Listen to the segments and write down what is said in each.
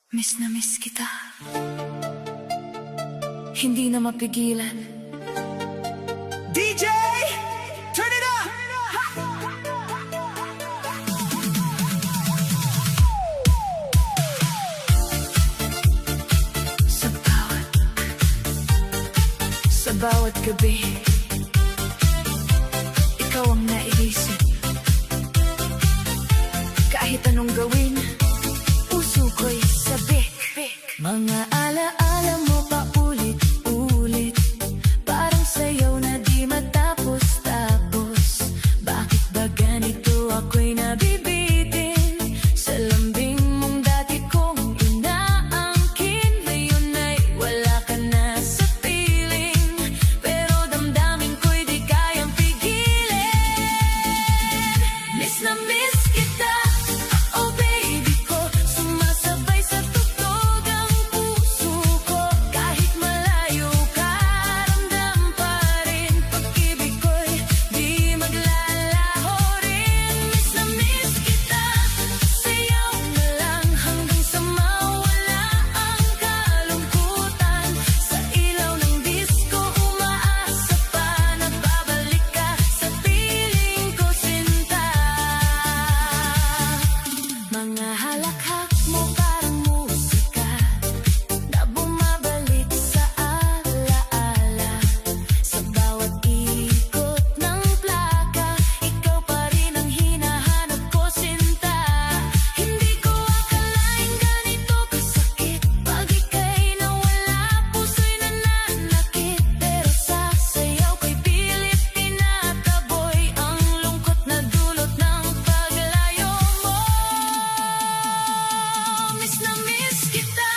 Miss na miss kita. Hindi na mapigilan. DJ, turn it up! Sa bawat gabi, ikaw ang naiisip. Kahit anong gawin, puso ko'y sabik. Mga alaala mo pa ulit-ulit, parang sayaw na di matapos-tapos. Bakit ba ganito ako'y nabibitin? Sa lambing mong dati kong inaangkin, ngayon ay wala ka na sa piling. Pero damdamin ko'y di kayang pigilin. Miss na miss kita, oh baby ko, sumasabay sa tugtog ang puso ko. Kahit malayo ka, ramdam pa rin, pag-ibig ko'y di maglalaho rin. Miss na miss kita, sayaw na lang hanggang sa mawala ang kalungkutan. Sa ilaw ng disco, umaasa pa na babalik ka sa piling ko, sinta. Mga halakhak mo parang musika na bumabalik sa alaala. Sa bawat ikot ng plaka, ikaw pa rin ang hinahanap ko, sinta. Hindi ko akalain ganito kasakit, pag ika'y nawala, puso'y nananakit. Pero sa sayaw ko'y pilit tinataboy ang lungkot na dulot ng paglayo mo. Miss na miss kita,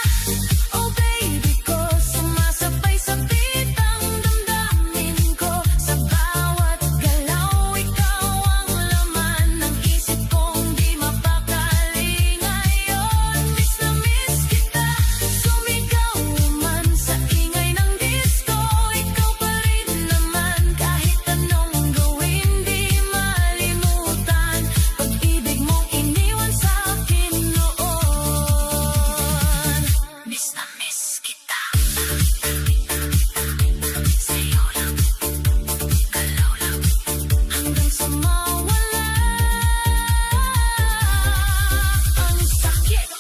oh baby ko, sumasabay sa bitang damdamin ko. Sa bawat galaw, ikaw ang laman ng isip kong di mapakali ngayon. Miss na miss kita, sumigaw man sa ingay ng disco, ikaw pa rin naman. Kahit anong gawin, di malimutan pag-ibig mong iniwan sa akin noon. Miss na miss kita, sayo lang, galaw lang, hanggang sa mawala ang sakit.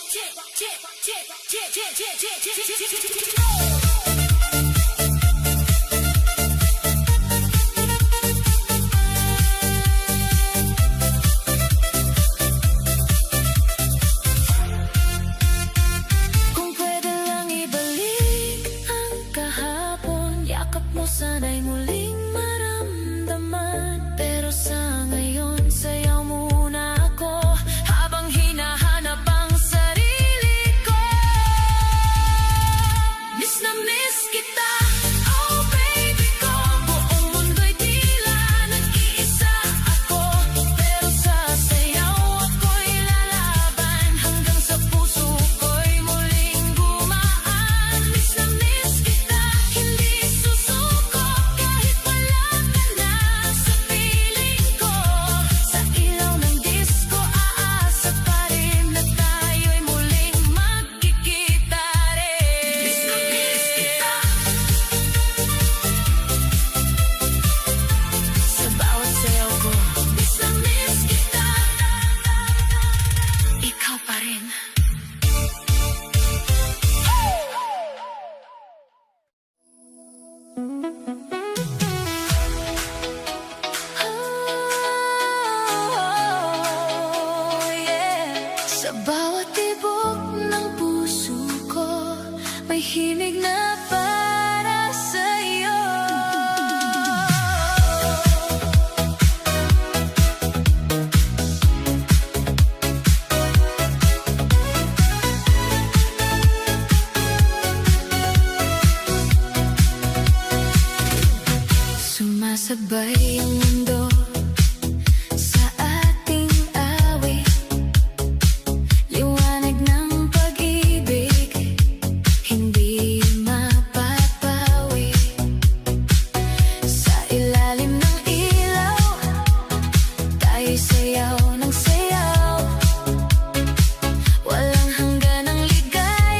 Kung pwede lang ibalik ang kahapon, yakap mo sana'y muling maramdaman. Pero sa ngayon, sayaw muna ako habang hinahanap ang sarili ko. Miss na miss kita, oh baby ko, buong mundo'y tila nag-iisa ako. Pero sa sayaw ako'y lalaban, hanggang sa puso ko'y muling gumaan. Miss na miss kita, hindi susuko, kahit wala ka na sa piling ko. Sa ilaw ng disco, aasa pa rin na tayo'y muling magkikita rin. Miss na miss kita, sa bawat sayaw ko. Miss na miss kita, ikaw pa rin. Oh, yeah. Sa bawat tibok ng puso ko, may himig na para sa'yo. Sumasabay ang mundo sa ating awit, liwanag ng pag-ibig, hindi mapapawi. Sa ilalim ng ilaw, tayo'y sayaw ng sayaw. Walang hanggan ang ligaya.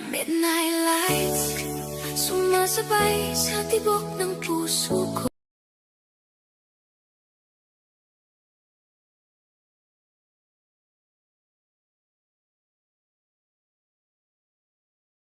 Midnight lights sumasabay sa tibok ng puso ko.